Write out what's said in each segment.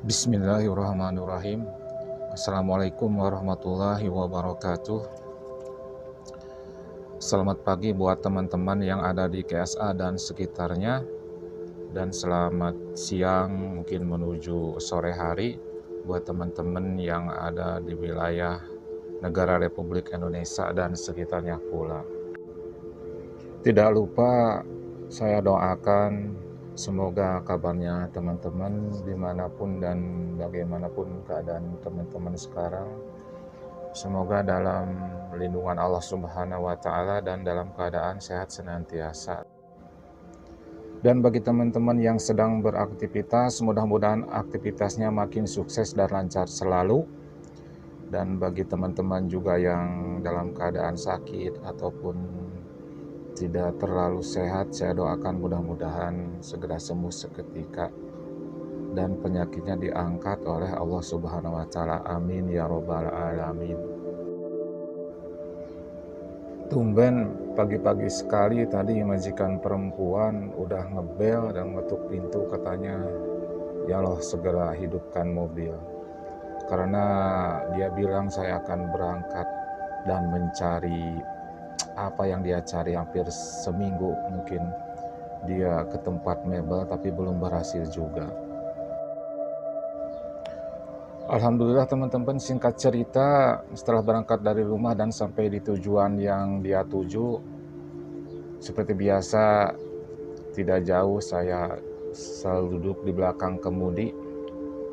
Bismillahirrahmanirrahim. Assalamualaikum warahmatullahi wabarakatuh. Selamat pagi buat teman-teman yang ada di KSA dan sekitarnya, dan selamat siang mungkin menuju sore hari buat teman-teman yang ada di wilayah negara Republik Indonesia dan sekitarnya pula. Tidak lupa saya doakan semoga kabarnya teman-teman dimanapun dan bagaimanapun keadaan teman-teman sekarang, semoga dalam lindungan Allah Subhanahu wa Ta'ala dan dalam keadaan sehat senantiasa. Dan bagi teman-teman yang sedang beraktivitas, mudah-mudahan aktivitasnya makin sukses dan lancar selalu. Dan bagi teman-teman juga yang dalam keadaan sakit ataupun tidak terlalu sehat, saya doakan mudah-mudahan segera sembuh seketika dan penyakitnya diangkat oleh Allah Subhanahu wa Ta'ala. Amin ya robbal alamin. Tumben pagi-pagi sekali tadi majikan perempuan udah ngebel dan ngetuk pintu, katanya, "Ya Allah, segera hidupkan mobil." Karena dia bilang saya akan berangkat dan mencari apa yang dia cari hampir seminggu, mungkin dia ke tempat mebel tapi belum berhasil juga. Alhamdulillah teman-teman, singkat cerita, setelah berangkat dari rumah dan sampai di tujuan yang dia tuju, seperti biasa tidak jauh saya selalu duduk di belakang kemudi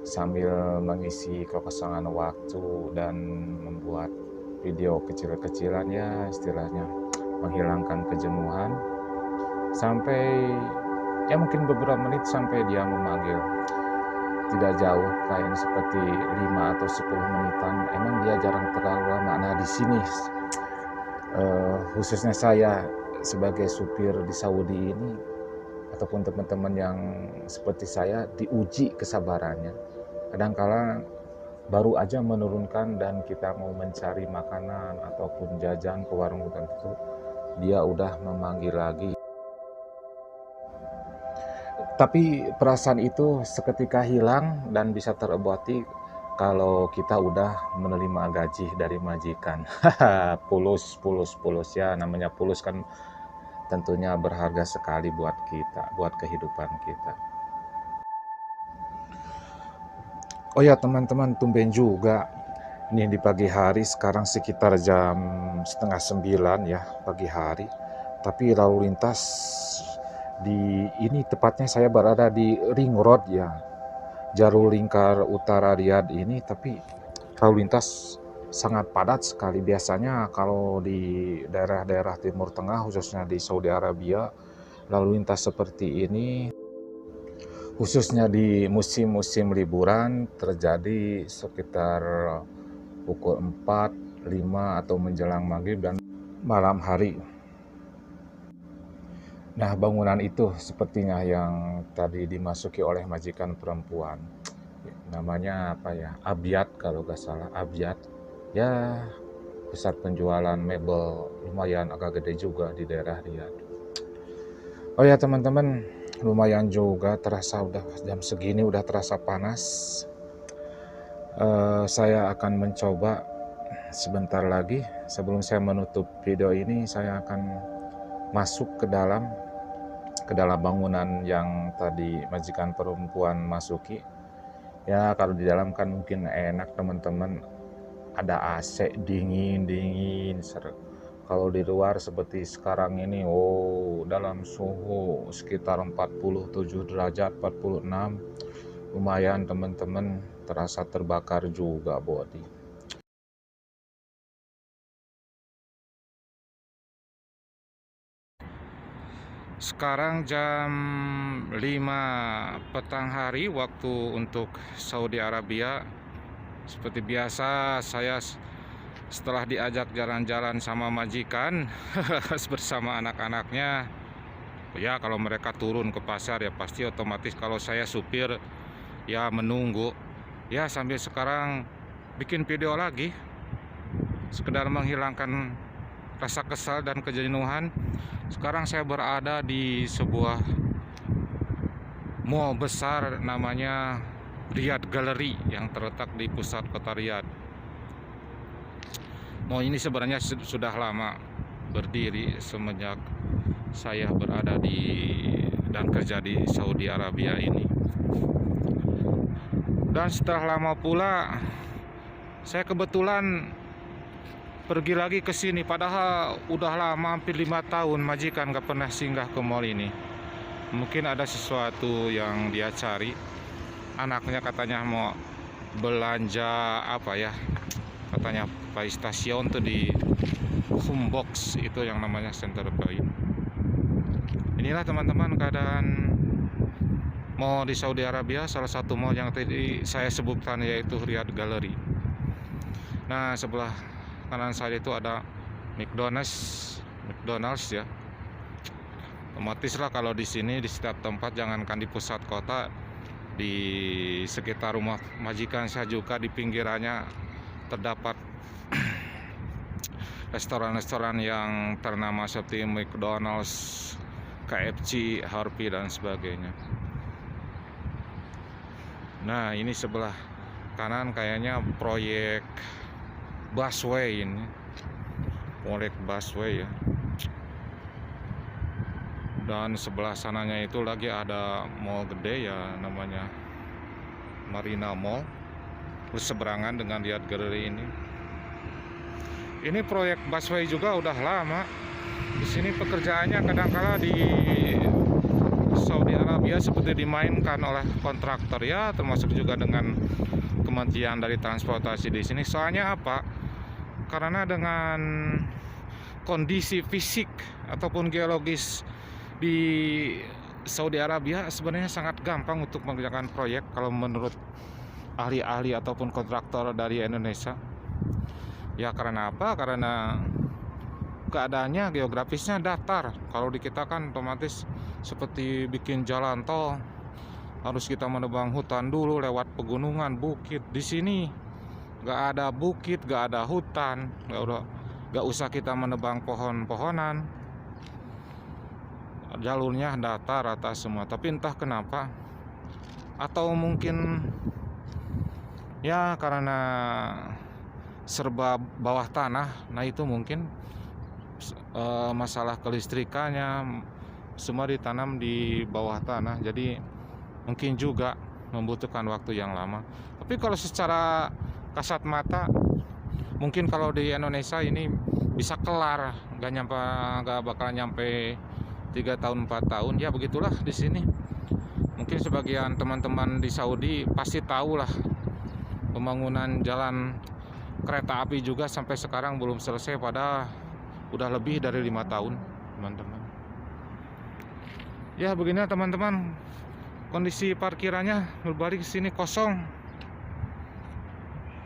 sambil mengisi kekosongan waktu dan membuat video kecil-kecilan, ya istilahnya menghilangkan kejenuhan, sampai ya mungkin beberapa menit sampai dia memanggil. Tidak jauh, kayak seperti 5 atau 10 menitan. Emang dia jarang terlalu lama. Nah di sini khususnya saya sebagai supir di Saudi ini, ataupun teman-teman yang seperti saya, diuji kesabarannya. Kadangkala baru aja menurunkan dan kita mau mencari makanan ataupun jajan ke warung tertentu, dia udah memanggil lagi. Tapi perasaan itu seketika hilang dan bisa terobati kalau kita udah menerima gaji dari majikan. Pulus ya, namanya pulus kan tentunya berharga sekali buat kita, buat kehidupan kita. Oh ya teman-teman, tumben juga ini di pagi hari, sekarang sekitar jam 8:30 ya pagi hari, tapi lalu lintas di ini, tepatnya saya berada di Ring Road ya, jalur lingkar utara Riyadh ini, tapi lalu lintas sangat padat sekali. Biasanya kalau di daerah-daerah Timur Tengah, khususnya di Saudi Arabia, lalu lintas seperti ini, khususnya di musim-musim liburan, terjadi sekitar pukul 4, 5 atau menjelang maghrib dan malam hari. Nah, bangunan itu sepertinya yang tadi dimasuki oleh majikan perempuan. Namanya apa ya? Abyad kalau nggak salah, Abyad. Ya, pusat penjualan mebel lumayan agak gede juga di daerah Riyadh. Oh ya teman-teman, lumayan juga terasa udah jam segini udah terasa panas. Saya akan mencoba sebentar lagi. Sebelum saya menutup video ini, saya akan masuk ke dalam bangunan yang tadi majikan perempuan masuki. Ya kalau di dalam kan mungkin enak teman-teman, ada AC dingin. Kalau di luar seperti sekarang ini, dalam suhu sekitar 47 derajat, 46, lumayan teman-teman, terasa terbakar juga body. Sekarang jam 5 petang hari waktu untuk Saudi Arabia. Seperti biasa, saya setelah diajak jalan-jalan sama majikan bersama anak-anaknya, ya kalau mereka turun ke pasar ya pasti otomatis kalau saya supir ya menunggu. Ya sambil sekarang bikin video lagi, sekedar menghilangkan rasa kesal dan kejenuhan. Sekarang saya berada di sebuah mall besar, namanya Riyadh Gallery yang terletak di pusat kota Riyadh. Ini sebenarnya sudah lama berdiri semenjak saya berada di dan kerja di Saudi Arabia ini. Dan setelah lama pula saya kebetulan pergi lagi ke sini, padahal udah lama, hampir 5 tahun majikan gak pernah singgah ke mall ini. Mungkin ada sesuatu yang dia cari. Anaknya katanya mau belanja apa ya, katanya PlayStation tuh di Homebox, itu yang namanya Center Point. Inilah teman-teman keadaan mall di Saudi Arabia. Salah satu mall yang tadi saya sebutkan yaitu Riyadh Gallery. Nah, sebelah kanan saya itu ada McDonald's ya. Otomatis lah kalau di sini, di setiap tempat, jangankan di pusat kota, di sekitar rumah majikan saya juga di pinggirannya terdapat restoran-restoran yang ternama seperti McDonald's, KFC, Harvey dan sebagainya. Nah, ini sebelah kanan kayaknya proyek busway ini, proyek busway ya. Dan sebelah sananya itu lagi ada mall gede ya, namanya Marina Mall, berseberangan dengan Riyadh Gallery ini. Ini proyek busway juga udah lama. Di sini pekerjaannya kadangkala di Saudi Arabia seperti dimainkan oleh kontraktor ya, termasuk juga dengan Kementerian dari Transportasi di sini. Soalnya apa? Karena dengan kondisi fisik ataupun geologis di Saudi Arabia sebenarnya sangat gampang untuk mengerjakan proyek kalau menurut ahli-ahli ataupun kontraktor dari Indonesia. Ya karena apa? Karena keadaannya geografisnya datar. Kalau di kita kan otomatis seperti bikin jalan tol, harus kita menebang hutan dulu, lewat pegunungan, bukit. Di sini gak ada bukit, gak ada hutan, gak usah kita menebang pohon-pohonan. Jalurnya datar rata semua. Tapi entah kenapa, atau mungkin ya karena serba bawah tanah, nah itu mungkin masalah kelistrikannya semua ditanam di bawah tanah, jadi mungkin juga membutuhkan waktu yang lama. Tapi kalau secara kasat mata, mungkin kalau di Indonesia ini bisa kelar, gak bakal nyampe 3 tahun 4 tahun ya, begitulah di sini. Mungkin sebagian teman-teman di Saudi pasti tahu lah, pembangunan jalan kereta api juga sampai sekarang belum selesai, padahal udah lebih dari 5 tahun teman-teman. Ya begini teman-teman, kondisi parkirannya berbalik sini kosong.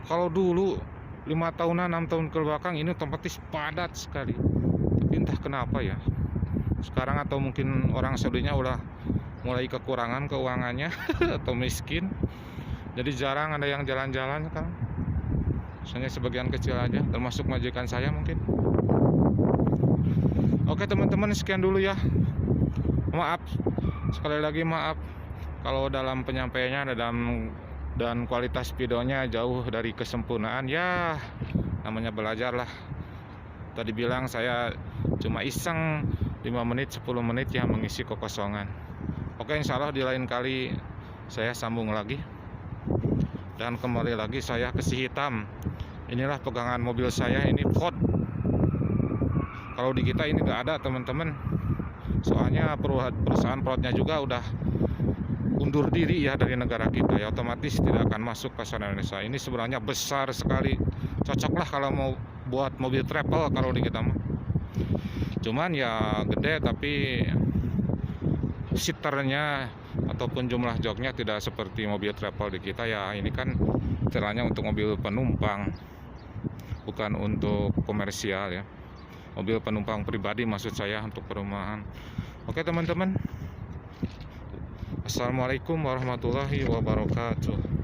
Kalau dulu 5 tahunan 6 tahun ke belakang ini otomatis padat sekali. Tapi entah kenapa ya, sekarang atau mungkin orang Saudinya udah mulai kekurangan keuangannya atau miskin, jadi jarang ada yang jalan-jalan sekarang. Misalnya sebagian kecil aja, termasuk majikan saya mungkin. Oke teman-teman, sekian dulu ya. Maaf, sekali lagi maaf kalau dalam penyampaiannya dan kualitas videonya jauh dari kesempurnaan. Ya namanya belajar lah. Tadi bilang saya cuma iseng 5 menit 10 menit ya, mengisi kekosongan. Oke, insya Allah di lain kali saya sambung lagi. Dan kembali lagi saya ke Si Hitam. Inilah pegangan mobil saya, ini Ford. Kalau di kita ini nggak ada teman-teman. Soalnya perusahaan Fordnya juga udah undur diri ya dari negara kita ya, otomatis tidak akan masuk pasar Indonesia. Ini sebenarnya besar sekali, cocoklah kalau mau buat mobil travel kalau di kita mah. Cuman ya gede, tapi seaternya ataupun jumlah joknya tidak seperti mobil travel di kita ya. Ini kan istilahnya untuk mobil penumpang, bukan untuk komersial ya. Mobil penumpang pribadi maksud saya, untuk perumahan. Oke teman-teman, assalamualaikum warahmatullahi wabarakatuh.